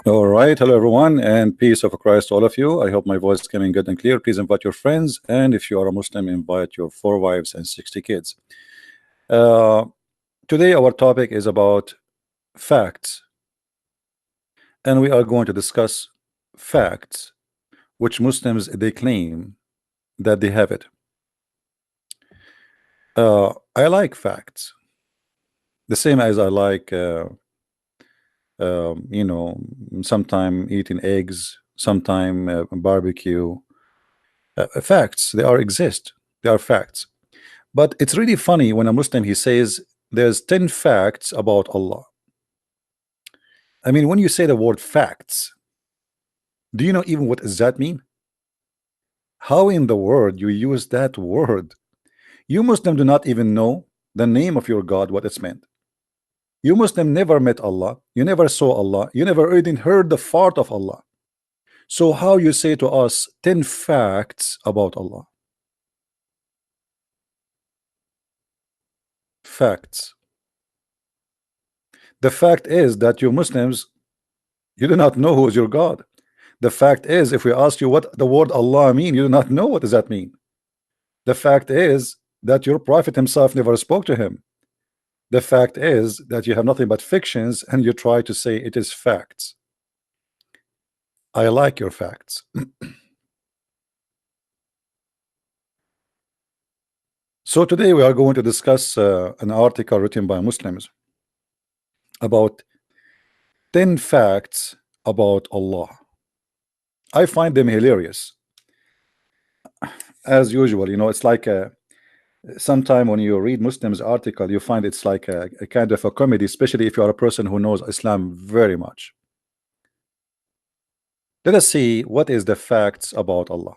All right, hello everyone, and peace of Christ to all of you. I hope my voice is coming good and clear. Please invite your friends, and if you are a Muslim, invite your 4 wives and 60 kids. Uh, Today, our topic is about facts, and we are going to discuss facts which Muslims they claim that they have it. I like facts, the same as I like, you know, sometime eating eggs, sometime barbecue. Facts, they are exist, they are facts. But it's really funny when a Muslim he says there's 10 facts about Allah. I mean, when you say the word facts, do you know even what does that mean? How in the world you use that word? You Muslim do not even know the name of your God, what it's meant. You Muslim never met Allah, you never saw Allah, you never even heard the fart of Allah. So how you say to us 10 facts about Allah? Facts. The fact is that you Muslims, you do not know who is your God. The fact is, if we ask you what the word Allah mean, you do not know what does that mean. The fact is that your prophet himself never spoke to him. The fact is that you have nothing but fictions and you try to say it is facts. I like your facts. So today we are going to discuss an article written by Muslims about 10 facts about Allah. I find them hilarious. As usual, you know, it's like sometime when you read Muslims article, you find it's like a kind of a comedy, especially if you are a person who knows Islam very much. Let us see what is the facts about Allah.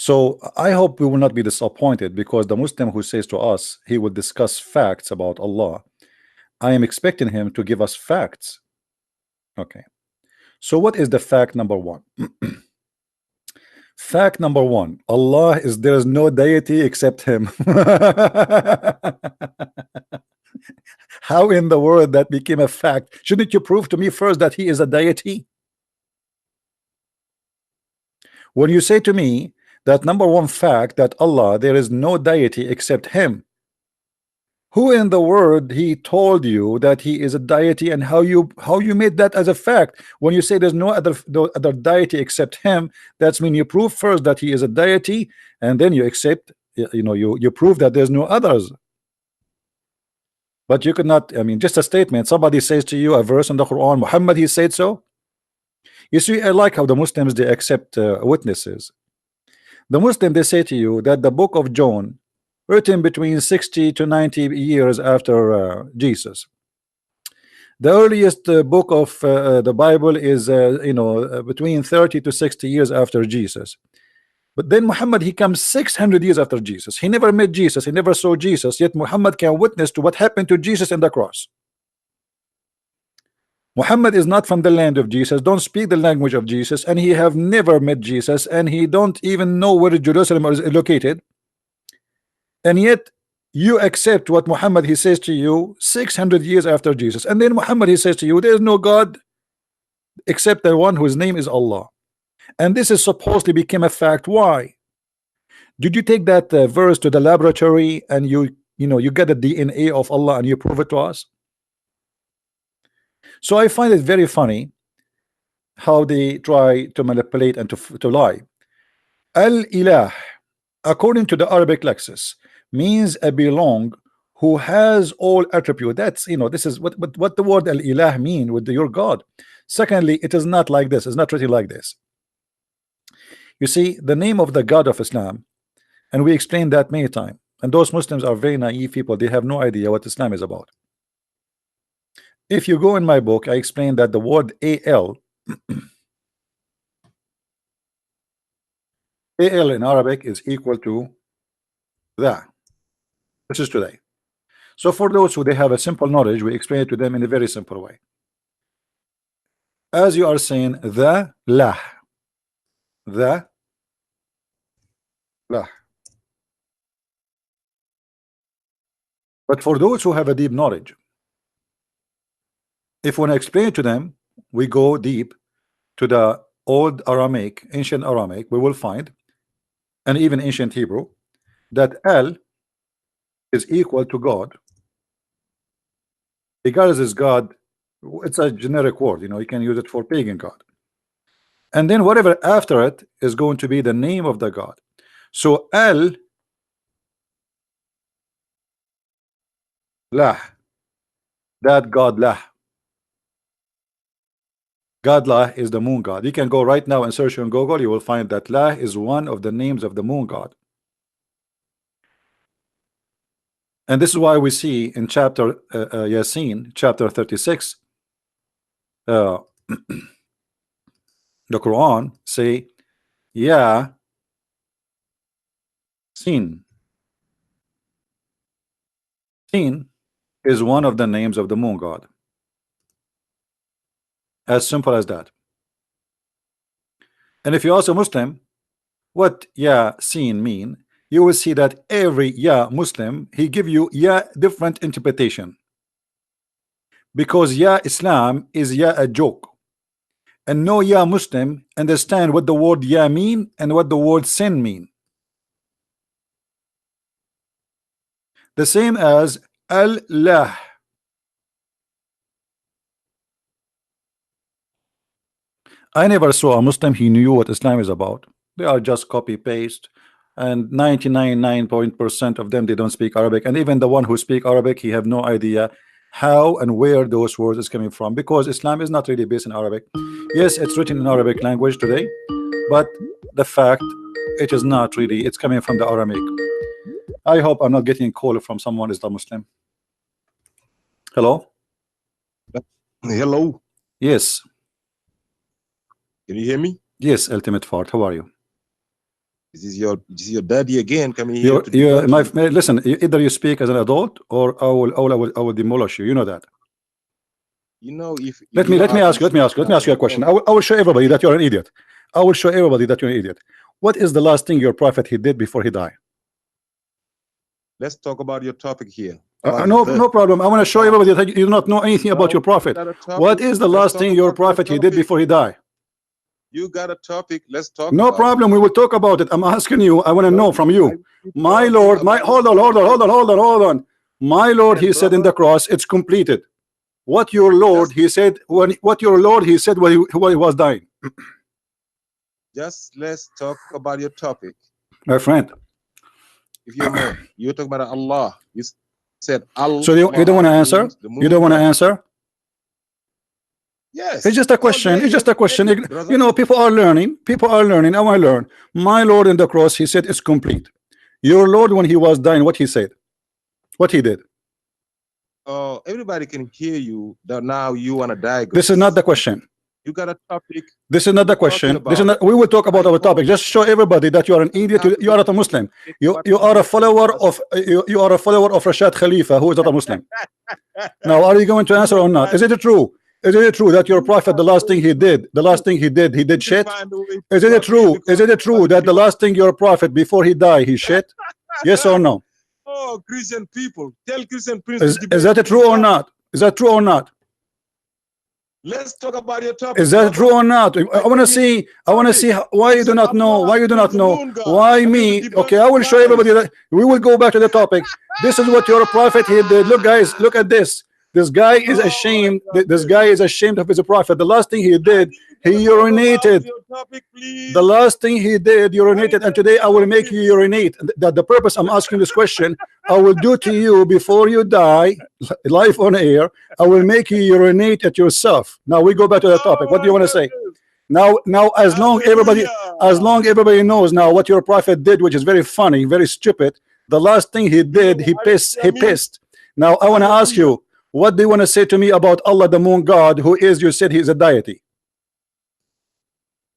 So I hope we will not be disappointed, because the Muslim who says to us he will discuss facts about Allah, I am expecting him to give us facts. Okay, so what is the fact number one? Fact number one, Allah is, there is no deity except him. How in the world that became a fact? Shouldn't you prove to me first that he is a deity? When you say to me that number one fact, that Allah, there is no deity except him, who in the world he told you that he is a deity, and how you made that as a fact? When you say there's no other deity except him, that's mean you prove first that he is a deity, and then you accept, you know, you prove that there's no others. But you could not, I mean, just a statement, somebody says to you a verse in the Quran, Muhammad he said so. You see, I like how the Muslims they accept witnesses. The Muslim they say to you that the book of John, written between 60 to 90 years after Jesus, the earliest book of the Bible is between 30 to 60 years after Jesus. But then Muhammad he comes 600 years after Jesus. He never met Jesus, he never saw Jesus, yet Muhammad can witness to what happened to Jesus in the cross. Muhammad is not from the land of Jesus, don't speak the language of Jesus, and he have never met Jesus, and he don't even know where Jerusalem is located. And yet you accept what Muhammad he says to you 600 years after Jesus, and then Muhammad he says to you there is no God except the one whose name is Allah, and this is supposedly became a fact. Why did you take that verse to the laboratory and you get the DNA of Allah and you prove it to us? So I find it very funny how they try to manipulate and to lie. Al-Ilah, according to the Arabic Lexis, means a belong who has all attribute. That's, this is what the word Al-Ilah mean with your God. Secondly, it is not like this, it's not written like this. You see, the name of the God of Islam, and we explained that many times, and those Muslims are very naive people, they have no idea what Islam is about. If you go in my book, I explain that the word Al Al in Arabic is equal to that. This is today. So for those who they have a simple knowledge, we explain it to them in a very simple way. As you are saying, the lah, the lah. But for those who have a deep knowledge, if we want to explain it to them, we go deep to the old Aramaic, ancient Aramaic, we will find, and even ancient Hebrew, that El is equal to God. Because is God, it's a generic word, you know, you can use it for pagan God. And then whatever after it is going to be the name of the God. So El Lah, that God Lah. God Lah is the moon god. You can go right now and search on Google, you will find that Lah is one of the names of the moon god. And this is why we see in chapter Yasin, chapter 36, the Quran say, Ya Sin. Sin is one of the names of the moon god. As simple as that. And if you ask a Muslim what Ya Sin mean, you will see that every Ya Muslim, he give you Ya different interpretation. Because Ya Islam is Ya a joke. And no Ya Muslim understand what the word Ya mean and what the word sin mean. The same as Allah. I never saw a Muslim he knew what Islam is about. They are just copy paste, and 99.9% of them, they don't speak Arabic. And even the one who speak Arabic, he have no idea how and where those words is coming from, because Islam is not really based in Arabic. Yes, it's written in Arabic language today, but the fact it is not really, it's coming from the Aramaic. I hope I'm not getting a call from someone is the Muslim. Hello? Hello. Yes. Can you hear me? Yes, Ultimate Fart. How are you? This is your daddy again coming here. Listen, either you speak as an adult, or I will demolish you. You know that. You know, if let me ask you a question. I will show everybody that you're an idiot. I will show everybody that you're an idiot. What is the last thing your prophet he did before he died? Let's talk about your topic here. No problem. I want to show everybody that you do not know anything about your prophet. What is the last thing your prophet he did before he died? You got a topic. Let's talk. No problem. We will talk about it. I'm asking you. I want to know from you. My Lord, hold on. My Lord, he said in the cross, it's completed. What your Lord, he said when he was dying. Just let's talk about your topic, my friend. If you're talking about Allah, you said Allah. So you don't want to answer? You don't want to answer? Yes. It's just a question. Okay. It's just a question. You know, people are learning. I want to learn. My Lord in the cross, he said it's complete. Your Lord, when he was dying, what he said? What he did? Everybody can hear you. That now you want to die. This is not the question. You got a topic. This is not the question. This is not, we will talk about our topic. Just show everybody that you are an idiot. You are not a Muslim. You are a follower of Rashad Khalifa, who is not a Muslim. Now, are you going to answer or not? Is it true? Is it true that your prophet, the last thing he did, he did shit? Is it true? Is it true that the last thing your prophet before he died, he shit? Yes or no? Oh, Christian people, tell Christian Prince. Is that true or not? Is that true or not? Let's talk about your topic. Is that true or not? I want to see why you do not know. Why you do not know? Why me? Okay, I will show everybody that we will go back to the topic. This is what your prophet he did. Look, guys, look at this. This guy is ashamed. This guy is ashamed of his prophet. The last thing he did, he urinated. The last thing he did, urinated. And today I will make you urinate. That the purpose I'm asking this question, I will do to you before you die, live on air. I will make you urinate at yourself. Now we go back to the topic. What do you want to say? Now, as long everybody knows now what your prophet did, which is very funny, very stupid. The last thing he did, he pissed. Now I want to ask you. What do you want to say to me about Allah, the moon god, who is, you said he is a deity?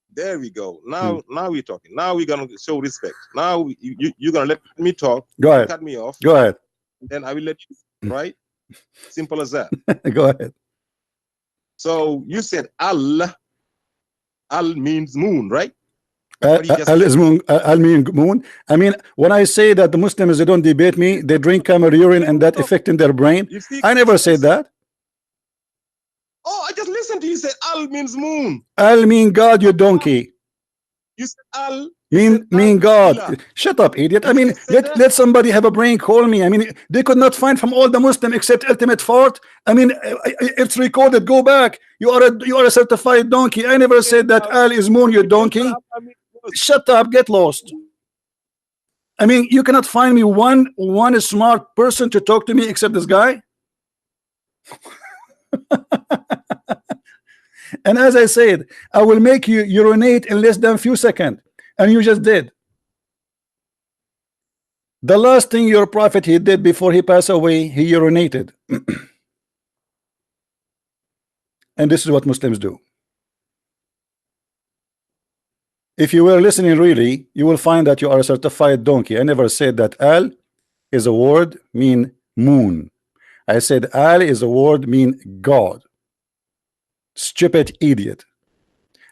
There we go. Now we're talking. Now we're gonna show respect. Now you're gonna let me talk. Go ahead. Cut me off. Go ahead. Then I will let you. Right? Simple as that. Go ahead. So you said Allah. Al means moon, right? Al is moon. Al mean moon. I mean, when I say that the Muslims, they don't debate me, they drink camel urine and that affecting their brain. I never said that. Oh, I just listened to you. You said Al means moon. Al mean God, you donkey. You said Al. Mean God. Shut up, idiot. I mean, let somebody have a brain. Call me. I mean, they could not find from all the Muslim except Ultimate Fort. I mean, it's recorded. Go back. You are a certified donkey. I never said that Al is moon, you donkey. Shut up. Get lost. I mean, you cannot find me one smart person to talk to me except this guy. And as I said, I will make you urinate in less than a few seconds, and you just did. The last thing your prophet he did before he passed away, he urinated. And this is what Muslims do. If you were listening really, you will find that you are a certified donkey. I never said that Al is a word mean moon. I said Al is a word mean God. Stupid idiot.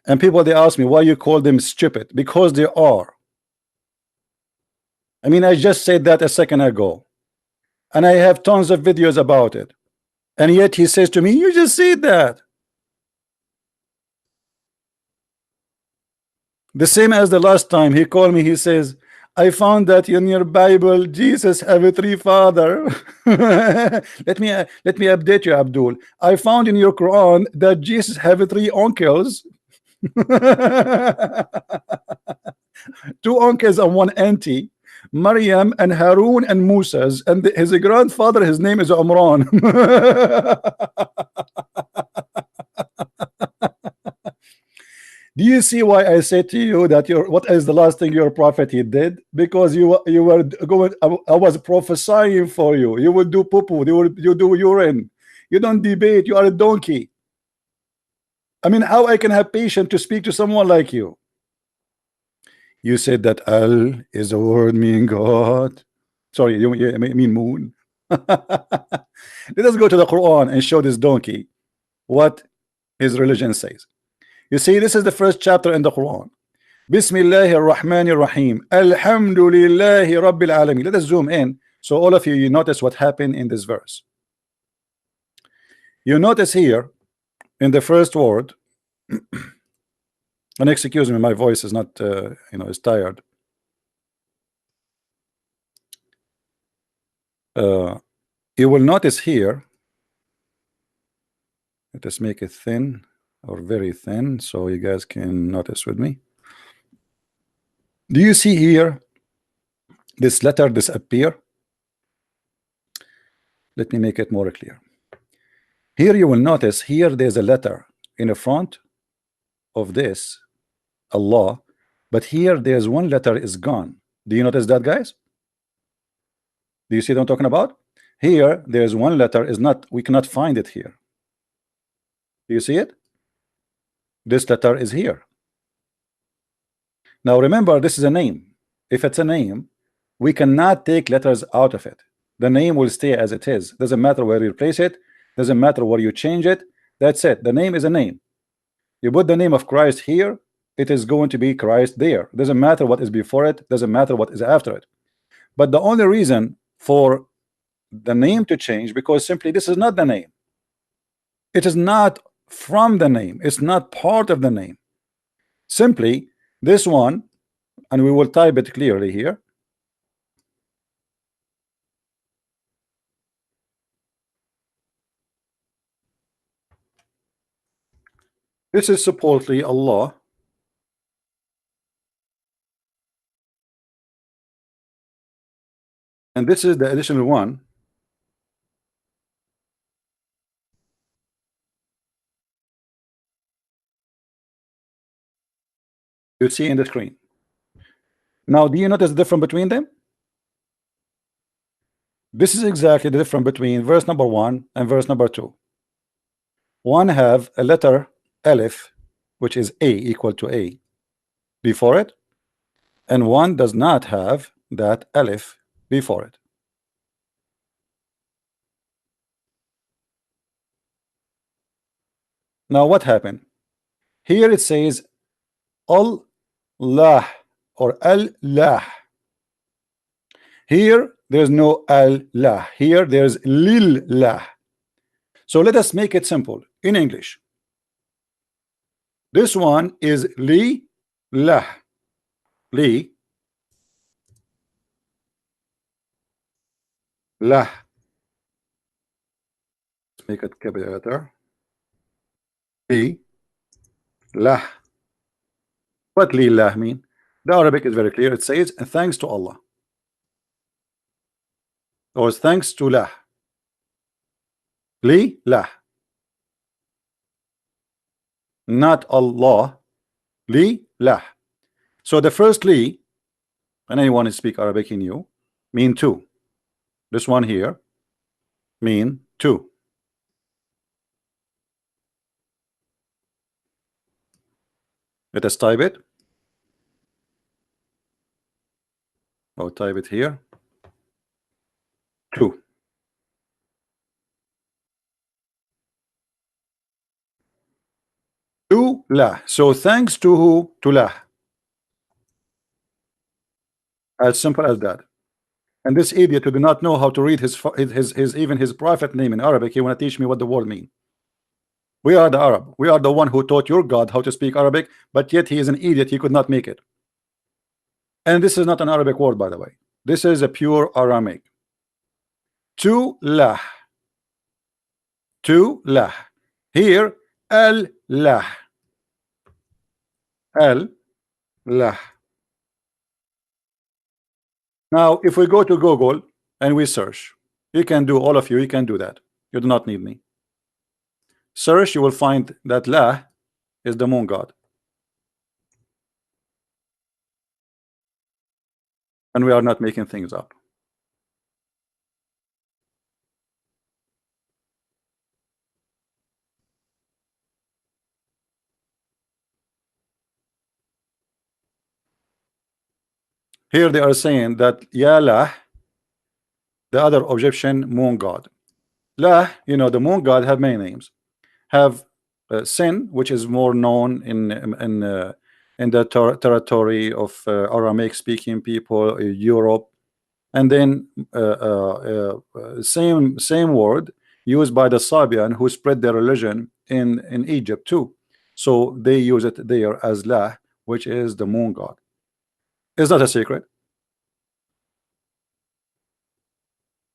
And people, they ask me why you call them stupid. Because they are. I mean, I just said that a second ago, and I have tons of videos about it, and yet he says to me, you just said that. The same as the last time he called me, he says, I found that in your Bible Jesus have a three father. let me update you, Abdul. I found in your Quran that Jesus have three uncles. Two uncles and one auntie, Maryam and Harun and Musa's, and his grandfather, his name is Umran. Do you see why I said to you that what is the last thing your prophet he did? Because you were going, I was prophesying for you. You would do poo-poo, you do urine. You don't debate, you are a donkey. I mean, how I can have patience to speak to someone like you? You said that Al is a word meaning God. Sorry, you mean moon. Let us go to the Quran and show this donkey what his religion says. You see, this is the first chapter in the Quran. Bismillahir Rahmanir Rahim. Alhamdulillahi Rabbil Alamin. Let us zoom in so all of you notice what happened in this verse. You notice here in the first word, and excuse me, my voice is not, is tired. You will notice here, let us make it thin or very thin so you guys can notice with me. Do you see here this letter disappear? Let me make it more clear. Here you will notice here there's a letter in the front of this Allah, but here there's one letter is gone. Do you notice that, guys? Do you see what I'm talking about? Here there's one letter is not, we cannot find it here. Do you see it? This letter is here. Now remember, this is a name. If it's a name, we cannot take letters out of it. The name will stay as it is. Doesn't matter where you place it, doesn't matter where you change it. That's it. The name is a name. You put the name of Christ here, it is going to be Christ there. Doesn't matter what is before it, doesn't matter what is after it. But the only reason for the name to change, because simply this is not the name. It is not from the name. It's not part of the name. Simply this one, and we will type it clearly here. This is supposedly Allah. And this is the additional one. You see in the screen. Now, do you notice the difference between them? This is exactly the difference between verse number 1 and verse number 2. One have a letter Aleph, which is A equal to A before it, and one does not have that Aleph before it. Now what happened? Here it says Allah or Allah. Here there's no Allah. Here there's Lillah. So let us make it simple in English. This one is li, lah, li, lah. Let's make it capital letter. Li, lah. What li, lah mean? The Arabic is very clear. It says thanks to Allah, or thanks to lah. Li, lah. Not Allah. Li, lah. So the first li, and anyone who speak Arabic in you, mean two. This one here mean two. Let us type it. I'll type it here. Two. To lah. So thanks to who? To lah. As simple as that. And this idiot who do not know how to read his even his prophet name in Arabic, he want to teach me what the word mean. We are the Arab. We are the one who taught your God how to speak Arabic, but yet he is an idiot. He could not make it. And this is not an Arabic word, by the way. This is a pure Aramaic. To lah. To lah. Here, al lah. Al lah. Now, if we go to Google and we search, you can do, all of you, you can do that. You do not need me. Search, you will find that lah is the moon god. And we are not making things up. Here they are saying that Ya Lah, the other Egyptian moon god. Lah, you know, the moon god have many names. Have Sin, which is more known in the territory of Aramaic speaking people, Europe, and then same word used by the Sabian who spread their religion in Egypt too. So they use it there as Lah, which is the moon god. It's not a secret.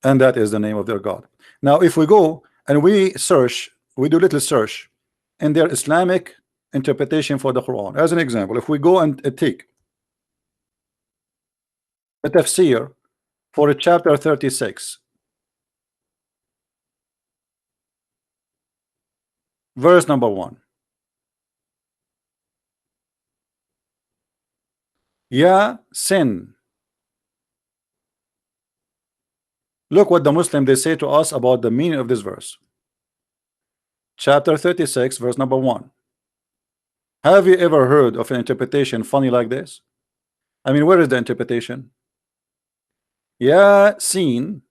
And that is the name of their god. Now, if we go and we search, we do little search in their Islamic interpretation for the Quran. As an example, if we go and take a tafsir for chapter 36, verse number 1. Ya Sin. Look what the Muslim they say to us about the meaning of this verse. Chapter 36, verse number 1. Have you ever heard of an interpretation funny like this? I mean, where is the interpretation? Ya Sin.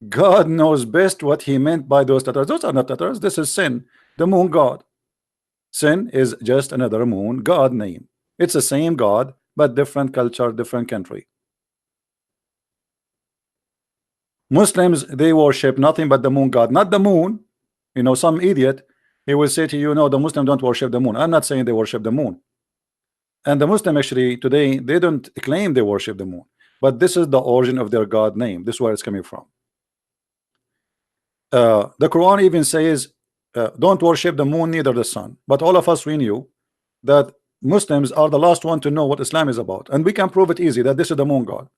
God knows best what he meant by those letters. Those are not letters. This is Sin, the moon god. Sin is just another moon god name. It's the same god, but different culture, different country. Muslims, they worship nothing but the moon god, not the moon. You know, some idiot, he will say to you, no, the Muslims don't worship the moon. I'm not saying they worship the moon. And the Muslim actually today, they don't claim they worship the moon. But this is the origin of their god name. This is where it's coming from. The Quran even says, don't worship the moon, neither the sun. But all of us, we knew that Muslims are the last one to know what Islam is about. And we can prove it easy that this is the moon god.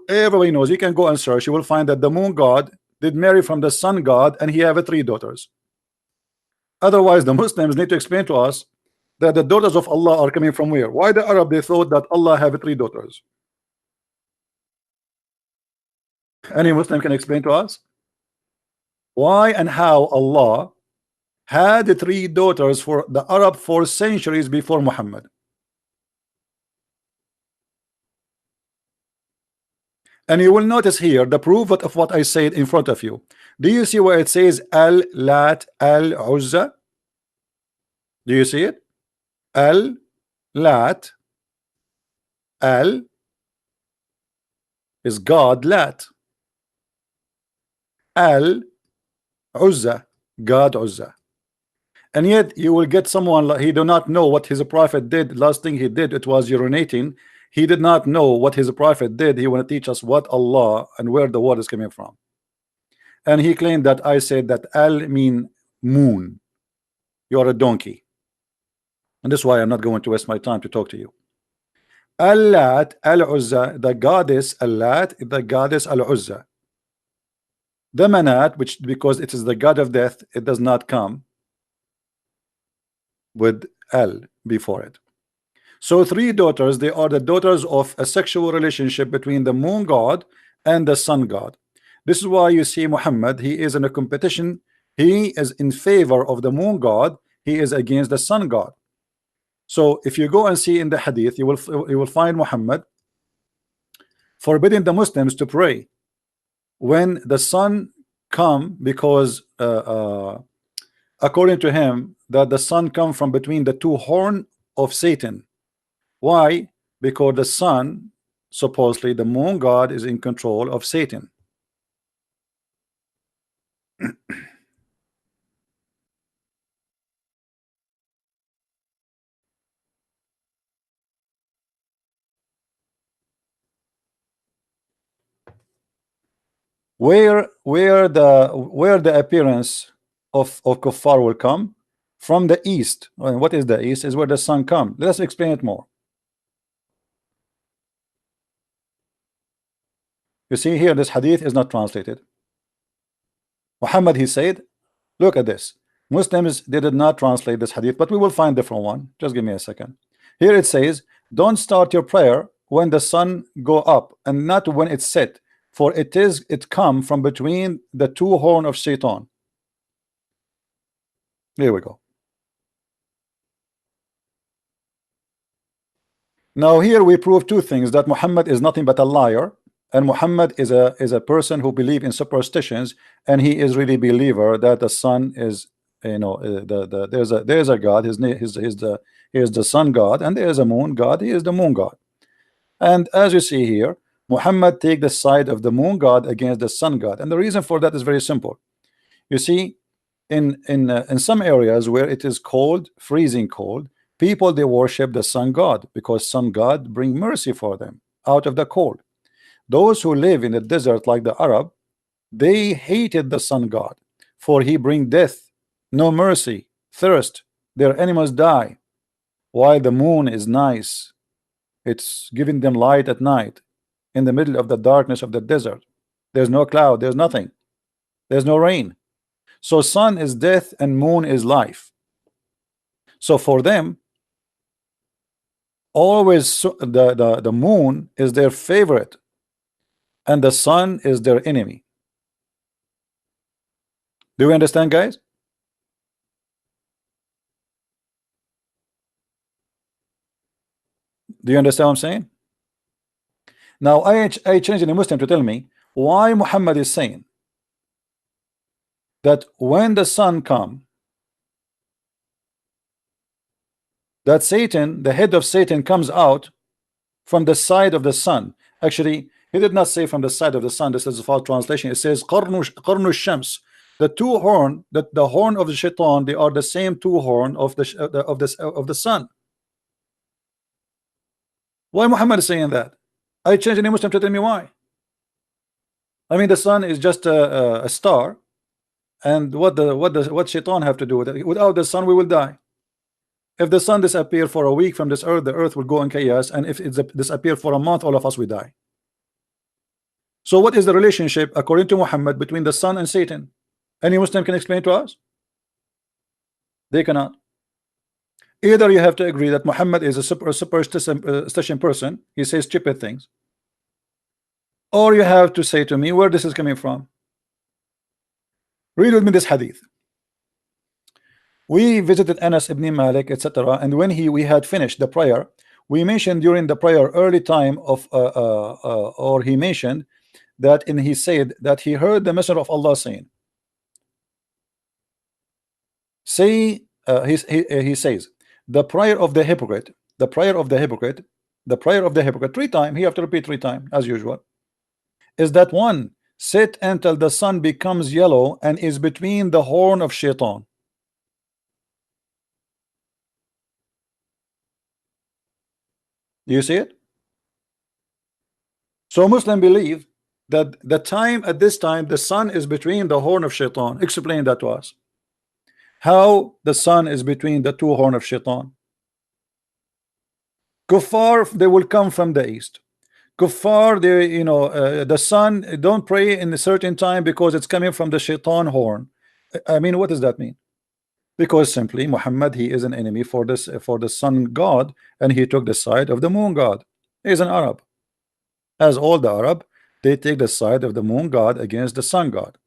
Everybody knows. You can go and search. You will find that the moon god did marry from the sun god, and he have 3 daughters. Otherwise, the Muslims need to explain to us that the daughters of Allah are coming from where? Why the Arab they thought that Allah have 3 daughters? Any Muslim can explain to us why and how Allah had 3 daughters for the Arab for centuries before Muhammad. And you will notice here the proof of what I said in front of you. Do you see where it says Al-Lat Al-Uzza? Do you see it? Al-Lat Al is God, Lat. Al Uzza, God Uzza. And yet you will get someone like he do not know what his prophet did. Last thing he did, it was urinating. He did not know what his prophet did. He want to teach us what Allah and where the water is coming from. And he claimed that I said that Al mean moon. You're a donkey. And that's why I'm not going to waste my time to talk to you. Allat, Al-Uzza, the goddess Allat, the goddess Al-Uzza. The Manat, which because it is the god of death, it does not come with Al before it. So three daughters, they are the daughters of a sexual relationship between the moon god and the sun god. This is why you see Muhammad, he is in a competition. He is in favor of the moon god, he is against the sun god. So if you go and see in the hadith, you will find Muhammad forbidding the Muslims to pray when the sun come, because according to him that the sun come from between the two horn of Satan. Why? Because the sun, supposedly the moon god, is in control of Satan. Where the appearance of kuffar will come from the east. And what is the east? Is where the sun come. Let us explain it more. You see here, this hadith is not translated. Muhammad, he said, look at this. Muslims, they did not translate this hadith, but we will find different one. Just give me a second. Here it says, don't start your prayer when the sun go up, and not when it's set, for it come from between the two horn of Satan. Here we go. Now here we prove two things: that Muhammad is nothing but a liar, and Muhammad is a person who believe in superstitions, and he is really believer that the sun is, you know, there's a God. His name is the sun God, and there is a moon God. He is the moon God. And as you see here, Muhammad take the side of the moon God against the sun God, and the reason for that is very simple. You see, in some areas where it is cold, freezing cold, people, they worship the sun god, because sun god bring mercy for them out of the cold. Those who live in the desert like the Arab, they hated the sun god, for he bring death, no mercy, thirst, their animals die. While the moon is nice, it's giving them light at night in the middle of the darkness of the desert. There's no cloud, there's nothing, there's no rain. So sun is death and moon is life. So for them, always the moon is their favorite and the sun is their enemy. Do you understand, guys? Do you understand what I'm saying? Now I changed any Muslim to tell me why Muhammad is saying that when the sun come, that Satan, the head of Satan, comes out from the side of the sun. Actually, he did not say from the side of the sun. This is a false translation. It says qarnu shams. The two horn, the horn of the shaitan, they are the same two horn of the sun. Why Muhammad is saying that? I changed any Muslim to tell me why. I mean, the sun is just a star, and what shaitan have to do with it? Without the sun, we will die. If the sun disappear for a week from this earth, the earth will go in chaos, and if it disappear for a month, all of us will die. So what is the relationship, according to Muhammad, between the sun and Satan? Any Muslim can explain to us? They cannot. Either you have to agree that Muhammad is a superstition person, he says stupid things, or you have to say to me where this is coming from. Read with me this hadith. We visited Anas ibn Malik, etc., and when we had finished the prayer, we mentioned during the prayer early time of or he mentioned that, and he said that he heard the Messenger of Allah saying, he says, the prayer of the hypocrite, the prayer of the hypocrite 3 times, he have to repeat 3 times as usual, is that one sit until the sun becomes yellow and is between the horn of shaitan. Do you see it? So Muslim believe that the time at this time the sun is between the horn of shaitan. Explain that to us. How the sun is between the two horn of shaitan? Kuffar, they will come from the east. Kuffar, they, you know, the sun, don't pray in a certain time because it's coming from the shaitan horn. I mean, what does that mean? Because simply Muhammad, he is an enemy for this, for the sun god, and he took the side of the moon god. He is an Arab. As all the Arab, they take the side of the moon god against the sun god.